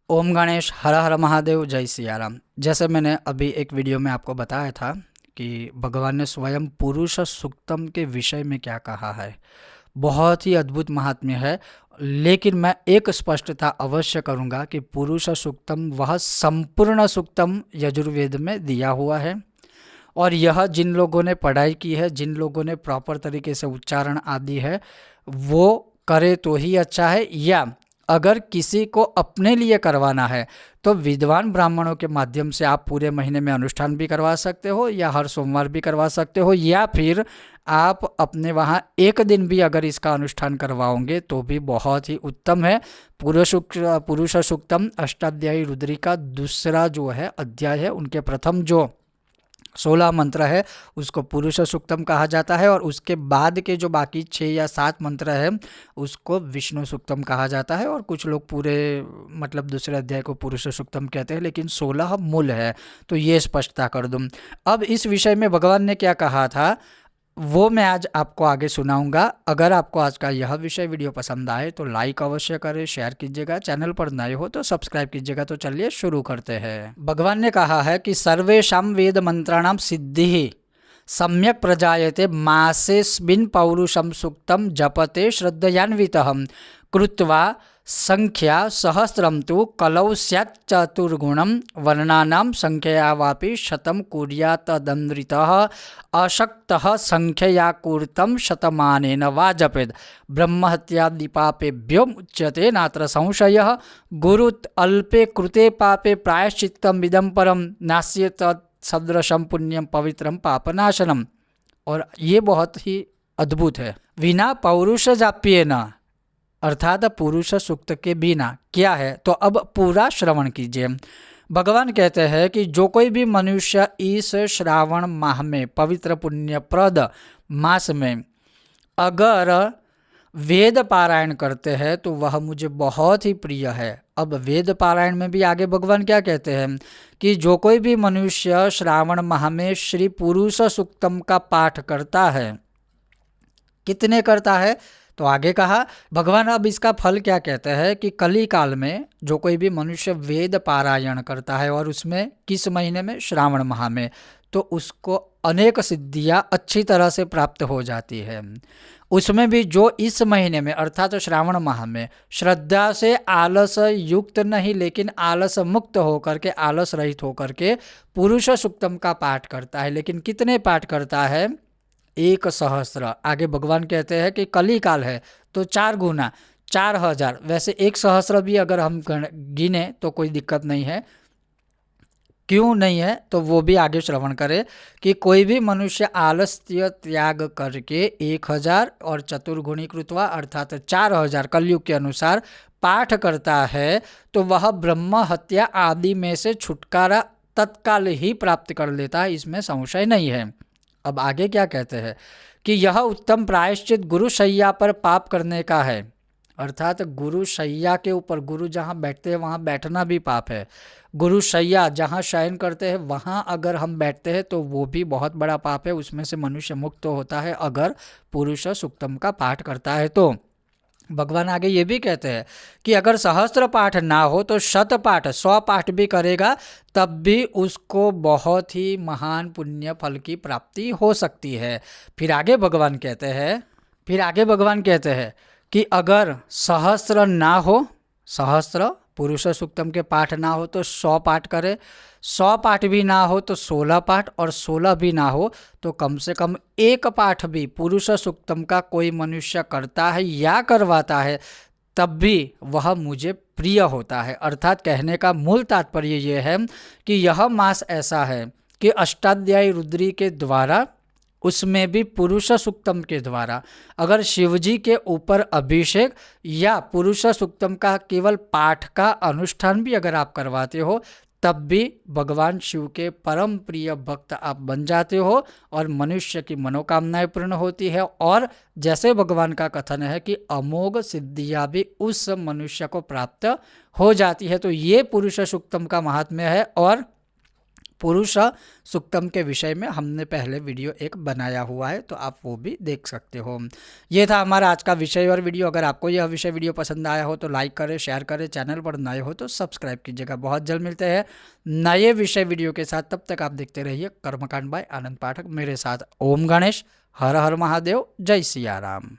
ओम गणेश, हर हर महादेव, जय सिया राम। जैसे मैंने अभी एक वीडियो में आपको बताया था कि भगवान ने स्वयं पुरुष सूक्तम के विषय में क्या कहा है। बहुत ही अद्भुत महात्म्य है। लेकिन मैं एक स्पष्टता अवश्य करूंगा कि पुरुष सूक्तम वह संपूर्ण सूक्तम यजुर्वेद में दिया हुआ है। और यह जिन लोगों ने पढ़ाई की है, जिन लोगों ने प्रॉपर तरीके से उच्चारण आदि है, वो करे तो ही अच्छा है। या अगर किसी को अपने लिए करवाना है तो विद्वान ब्राह्मणों के माध्यम से आप पूरे महीने में अनुष्ठान भी करवा सकते हो, या हर सोमवार भी करवा सकते हो, या फिर आप अपने वहाँ एक दिन भी अगर इसका अनुष्ठान करवाओगे तो भी बहुत ही उत्तम है। पुरुष सूक्तम अष्टाध्यायी रुद्री का दूसरा जो है अध्याय है, उनके प्रथम जो 16 मंत्र है उसको पुरुष सूक्तम कहा जाता है, और उसके बाद के जो बाकी 6 या 7 मंत्र है उसको विष्णु सूक्तम कहा जाता है। और कुछ लोग पूरे मतलब दूसरे अध्याय को पुरुष सूक्तम कहते हैं, लेकिन 16 मूल है। तो ये स्पष्टता कर दूं। अब इस विषय में भगवान ने क्या कहा था वो मैं आज आपको आगे सुनाऊंगा। अगर आपको आज का यह विषय वीडियो पसंद आए तो लाइक अवश्य करें, शेयर कीजिएगा, चैनल पर नए हो तो सब्सक्राइब कीजिएगा। तो चलिए शुरू करते हैं। भगवान ने कहा है कि सर्वेषां वेद मंत्राणाम सिद्धि सम्यक प्रजायते मासेस्मिन् पौरुषं सूक्तं जपते श्रद्धयान्वितः कृत्वा संख्या सहस्रं तु कलौ स्यात् चतुर्गुणं वर्णानां संख्यया वापि शतं कुर्यात् तदन्वितः अशक्तः संख्यया कुर्तं शतमानेन वा जपेत् ब्रह्महत्यादि पापेभ्यो मुच्यते नात्र संशयः गुरुत् अल्पे कृते पापे प्रायश्चित्तम् इदं परं नास्ये तत् सदृशम पुण्यम पवित्रम पापनाशनम। और ये बहुत ही अद्भुत है। विना पौरुष जाप्ये न, अर्थात पुरुष सूक्त के बिना क्या है, तो अब पूरा श्रवण कीजिए। भगवान कहते हैं कि जो कोई भी मनुष्य इस श्रावण माह में पवित्र पुण्यप्रद मास में अगर वेद पारायण करते हैं तो वह मुझे बहुत ही प्रिय है। अब वेद पारायण में भी आगे भगवान क्या कहते हैं कि जो कोई भी मनुष्य श्रावण माह में श्री पुरुष सूक्तम का पाठ करता है, कितने करता है तो आगे कहा भगवान। अब इसका फल क्या कहते हैं कि कली काल में जो कोई भी मनुष्य वेद पारायण करता है, और उसमें किस महीने में, श्रावण माह में, तो उसको अनेक सिद्धियां अच्छी तरह से प्राप्त हो जाती है। उसमें भी जो इस महीने में अर्थात तो श्रावण माह में श्रद्धा से आलस युक्त नहीं, लेकिन आलस मुक्त होकर के, आलस रहित होकर के पुरुष सूक्तम का पाठ करता है। लेकिन कितने पाठ करता है? 1,000। आगे भगवान कहते हैं कि कली काल है तो 4 गुना 4,000। वैसे 1,000 भी अगर हम गिने तो कोई दिक्कत नहीं है। क्यों नहीं है तो वो भी आगे श्रवण करे कि कोई भी मनुष्य आलस्य त्याग करके 1,000 और चतुर्गुणी कृत्वा अर्थात 4,000 कलयुग के अनुसार पाठ करता है तो वह ब्रह्म हत्या आदि में से छुटकारा तत्काल ही प्राप्त कर लेता है, इसमें संशय नहीं है। अब आगे क्या कहते हैं कि यह उत्तम प्रायश्चित गुरु शैया पर पाप करने का है। अर्थात गुरु शैया के ऊपर, गुरु जहाँ बैठते हैं वहाँ बैठना भी पाप है। गुरु शैया जहाँ शयन करते हैं वहाँ अगर हम बैठते हैं तो वो भी बहुत बड़ा पाप है। उसमें से मनुष्य मुक्त होता है अगर पुरुष सूक्तम का पाठ करता है तो। भगवान आगे ये भी कहते हैं कि अगर सहस्त्र पाठ ना हो तो शत पाठ 100 पाठ भी करेगा तब भी उसको बहुत ही महान पुण्य फल की प्राप्ति हो सकती है। फिर आगे भगवान कहते हैं कि अगर सहस्त्र ना हो, सहस्त्र पुरुष सूक्तम के पाठ ना हो तो 100 पाठ करे, 100 पाठ भी ना हो तो 16 पाठ, और 16 भी ना हो तो कम से कम 1 पाठ भी पुरुष सूक्तम का कोई मनुष्य करता है या करवाता है तब भी वह मुझे प्रिय होता है। अर्थात कहने का मूल तात्पर्य ये है कि यह मास ऐसा है कि अष्टाध्यायी रुद्री के द्वारा, उसमें भी पुरुष सूक्तम के द्वारा, अगर शिवजी के ऊपर अभिषेक या पुरुष सूक्तम का केवल पाठ का अनुष्ठान भी अगर आप करवाते हो तब भी भगवान शिव के परम प्रिय भक्त आप बन जाते हो और मनुष्य की मनोकामनाएं पूर्ण होती है। और जैसे भगवान का कथन है कि अमोघ सिद्धियां भी उस मनुष्य को प्राप्त हो जाती है। तो ये पुरुष सूक्तम का महात्म्य है। और पुरुष सुक्तम के विषय में हमने पहले वीडियो एक बनाया हुआ है, तो आप वो भी देख सकते हो। ये था हमारा आज का विषय और वीडियो। अगर आपको यह विषय वीडियो पसंद आया हो तो लाइक करें, शेयर करें, चैनल पर नए हो तो सब्सक्राइब कीजिएगा। बहुत जल्द मिलते हैं नए विषय वीडियो के साथ, तब तक आप देखते रहिए कर्मकांड बाय आनंद पाठक मेरे साथ। ओम गणेश, हर हर महादेव, जय सिया राम।